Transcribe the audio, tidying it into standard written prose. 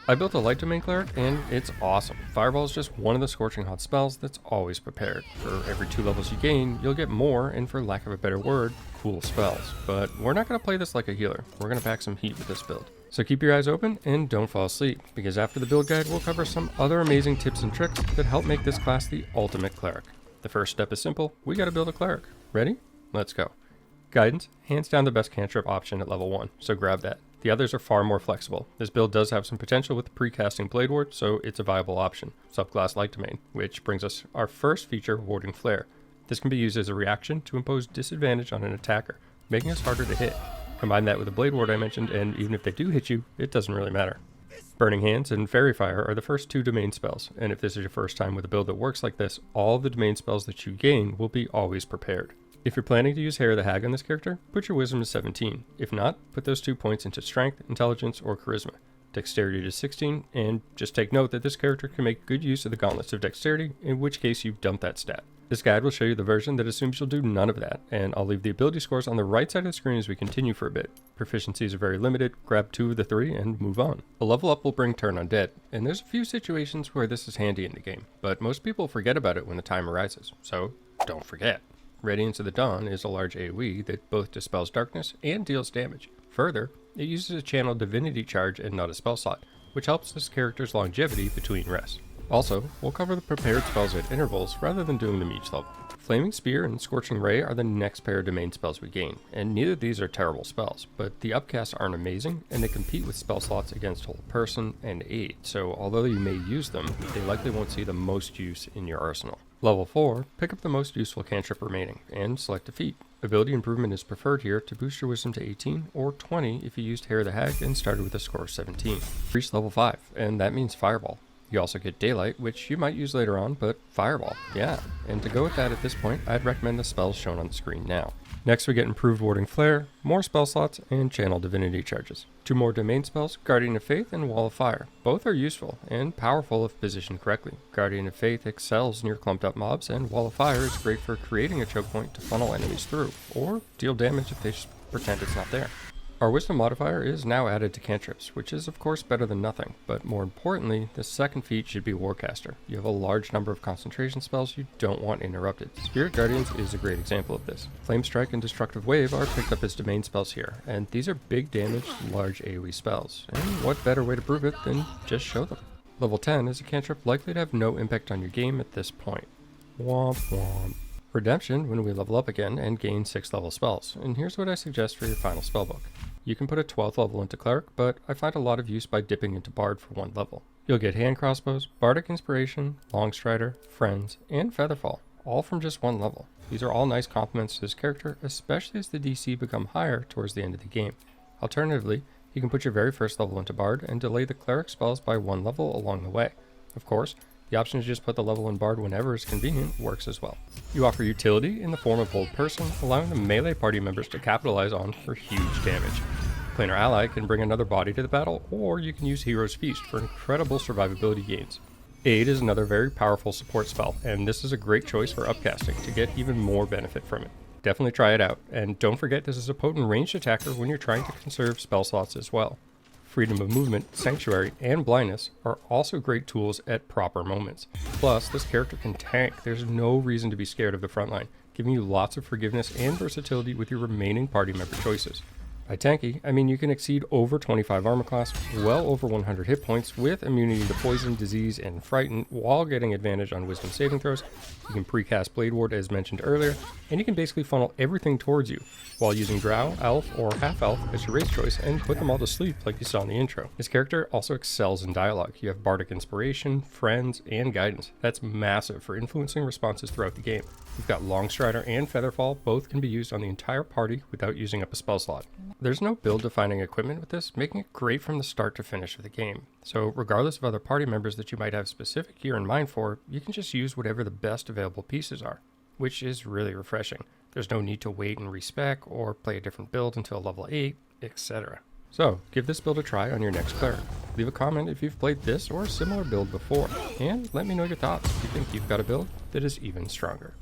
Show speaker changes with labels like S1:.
S1: I built a light domain cleric and it's awesome. Fireball is just one of the scorching hot spells that's always prepared. For every 2 levels you gain, you'll get more, and for lack of a better word, cool spells. But we're not going to play this like a healer. We're going to pack some heat with this build. So keep your eyes open and don't fall asleep, because after the build guide we'll cover some other amazing tips and tricks that help make this class the ultimate cleric. The first step is simple. We got to build a cleric. Ready? Let's go. Guidance, hands down the best cantrip option at level 1, so grab that. The others are far more flexible. This build does have some potential with the pre-casting Blade Ward, so it's a viable option. Subclass Light Domain, which brings us our first feature, Warding Flare. This can be used as a reaction to impose disadvantage on an attacker, making us harder to hit. Combine that with the Blade Ward I mentioned, and even if they do hit you, it doesn't really matter. Burning Hands and Fairy Fire are the first 2 domain spells, and if this is your first time with a build that works like this, all of the domain spells that you gain will be always prepared. If you're planning to use Hair of the Hag on this character, put your Wisdom to 17. If not, put those 2 points into Strength, Intelligence, or Charisma. Dexterity to 16, and just take note that this character can make good use of the Gauntlets of Dexterity, in which case you've dumped that stat. This guide will show you the version that assumes you'll do none of that, and I'll leave the ability scores on the right side of the screen as we continue for a bit. Proficiencies are very limited, grab 2 of the 3 and move on. A level up will bring Turn Undead, and there's a few situations where this is handy in the game, but most people forget about it when the time arises, so don't forget. Radiance of the Dawn is a large AoE that both dispels darkness and deals damage. Further, it uses a channel divinity charge and not a spell slot, which helps this character's longevity between rests. Also, we'll cover the prepared spells at intervals rather than doing them each level. Flaming Spear and Scorching Ray are the next pair of domain spells we gain, and neither of these are terrible spells, but the upcasts aren't amazing, and they compete with spell slots against Hold Person and Aid, so although you may use them, they likely won't see the most use in your arsenal. Level 4, pick up the most useful cantrip remaining, and select a feat. Ability improvement is preferred here to boost your wisdom to 18, or 20 if you used Hair of the Hag and started with a score of 17. Reach level 5, and that means Fireball. You also get Daylight, which you might use later on, but Fireball, yeah. And to go with that at this point, I'd recommend the spells shown on the screen now. Next we get Improved Warding Flare, more spell slots, and Channel Divinity charges. 2 more domain spells, Guardian of Faith and Wall of Fire. Both are useful and powerful if positioned correctly. Guardian of Faith excels near clumped up mobs, and Wall of Fire is great for creating a choke point to funnel enemies through, or deal damage if they just pretend it's not there. Our Wisdom modifier is now added to cantrips, which is of course better than nothing, but more importantly, the second feat should be Warcaster. You have a large number of concentration spells you don't want interrupted. Spirit Guardians is a great example of this. Flame Strike and Destructive Wave are picked up as domain spells here, and these are big damage, large AoE spells, and what better way to prove it than just show them. Level 10 is a cantrip likely to have no impact on your game at this point. Womp womp. Redemption when we level up again and gain 6 level spells, and here's what I suggest for your final spellbook. You can put a 12th level into Cleric, but I find a lot of use by dipping into Bard for 1 level. You'll get Hand Crossbows, Bardic Inspiration, Longstrider, Friends, and Featherfall, all from just 1 level. These are all nice compliments to this character, especially as the DC become higher towards the end of the game. Alternatively, you can put your very first level into Bard and delay the Cleric spells by 1 level along the way. Of course, the option to just put the level in Bard whenever is convenient works as well. You offer utility in the form of Hold Person, allowing the melee party members to capitalize on for huge damage. Planar Ally can bring another body to the battle, or you can use Hero's Feast for incredible survivability gains. Aid is another very powerful support spell, and this is a great choice for upcasting to get even more benefit from it. Definitely try it out, and don't forget this is a potent ranged attacker when you're trying to conserve spell slots as well. Freedom of Movement, Sanctuary, and Blindness are also great tools at proper moments. Plus, this character can tank. There's no reason to be scared of the Frontline, giving you lots of forgiveness and versatility with your remaining party member choices. By tanky, I mean you can exceed over 25 armor class, well over 100 hit points with immunity to poison, disease, and frighten while getting advantage on wisdom saving throws. You can precast Blade Ward as mentioned earlier, and you can basically funnel everything towards you while using Drow, Elf, or Half Elf as your race choice and put them all to sleep like you saw in the intro. This character also excels in dialogue. You have Bardic Inspiration, Friends, and Guidance. That's massive for influencing responses throughout the game. You've got Longstrider and Featherfall, both can be used on the entire party without using up a spell slot. There's no build-defining equipment with this, making it great from the start to finish of the game. So regardless of other party members that you might have specific gear in mind for, you can just use whatever the best available pieces are, which is really refreshing. There's no need to wait and respec or play a different build until level 8, etc. So give this build a try on your next cleric. Leave a comment if you've played this or a similar build before, and let me know your thoughts if you think you've got a build that is even stronger.